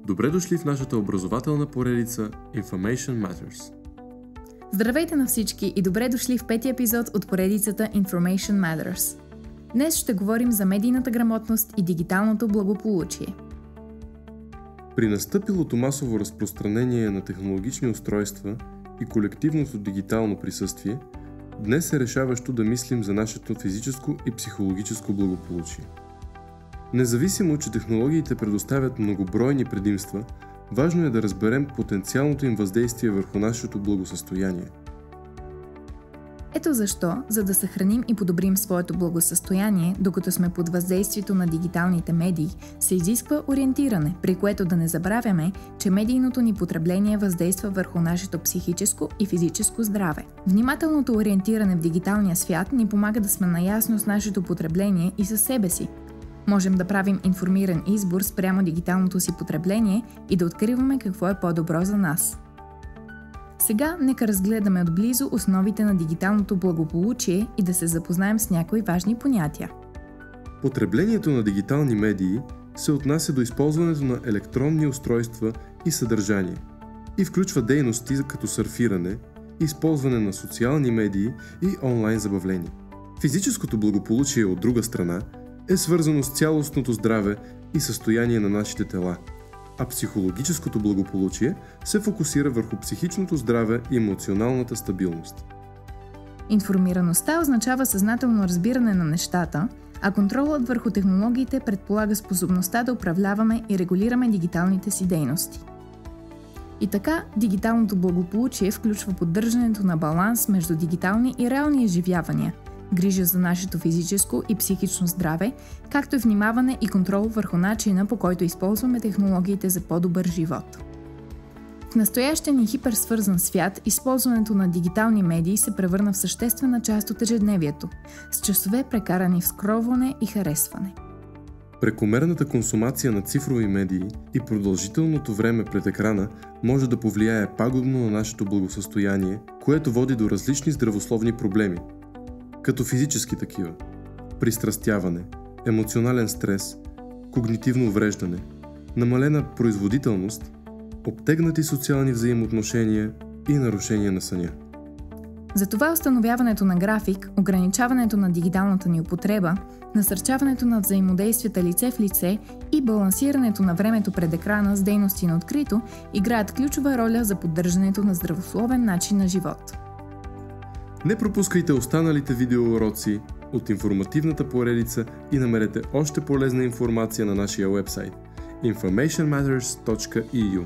Добре дошли в нашата образователна поредица Information Matters. Здравейте на всички и добре дошли в пети епизод от поредицата Information Matters. Днес ще говорим за медийната грамотност и дигиталното благополучие. При настъпилото масово разпространение на технологични устройства и колективното дигитално присъствие, днес е решаващо да мислим за нашето физическо и психологическо благополучие. Независимо, че технологиите предоставят многобройни предимства, важно е да разберем потенциалното им въздействие върху нашето благосъстояние. Ето защо, за да съхраним и подобрим своето благосъстояние, докато сме под въздействието на дигиталните медии, се изисква ориентиране, при което да не забравяме, че медийното ни потребление въздейства върху нашето психическо и физическо здраве. Внимателното ориентиране в дигиталния свят ни помага да сме наясно с нашето потребление и със себе си. Можем да правим информиран избор спрямо дигиталното си потребление и да откриваме какво е по-добро за нас. Сега нека разгледаме отблизо основите на дигиталното благополучие и да се запознаем с някои важни понятия. Потреблението на дигитални медии се отнася до използването на електронни устройства и съдържание и включва дейности като сърфиране, използване на социални медии и онлайн забавление. Физическото благополучие, от друга страна, е свързано с цялостното здраве и състояние на нашите тела, а психологическото благополучие се фокусира върху психичното здраве и емоционалната стабилност. Информираността означава съзнателно разбиране на нещата, а контролът върху технологиите предполага способността да управляваме и регулираме дигиталните си дейности. И така, дигиталното благополучие включва поддържането на баланс между дигитални и реални изживявания, грижа за нашето физическо и психично здраве, както и внимаване и контрол върху начина, по който използваме технологиите за по-добър живот. В настоящия ни хиперсвързан свят, използването на дигитални медии се превърна в съществена част от ежедневието, с часове прекарани в скролване и харесване. Прекомерната консумация на цифрови медии и продължителното време пред екрана може да повлияе пагубно на нашето благосъстояние, което води до различни здравословни проблеми, като физически такива: пристрастяване, емоционален стрес, когнитивно увреждане, намалена производителност, обтегнати социални взаимоотношения и нарушение на съня. Затова установяването на график, ограничаването на дигиталната ни употреба, насърчаването на взаимодействията лице в лице и балансирането на времето пред екрана с дейности на открито играят ключова роля за поддържането на здравословен начин на живот. Не пропускайте останалите видеоуроци от информативната поредица и намерете още полезна информация на нашия уебсайт informationmatters.eu.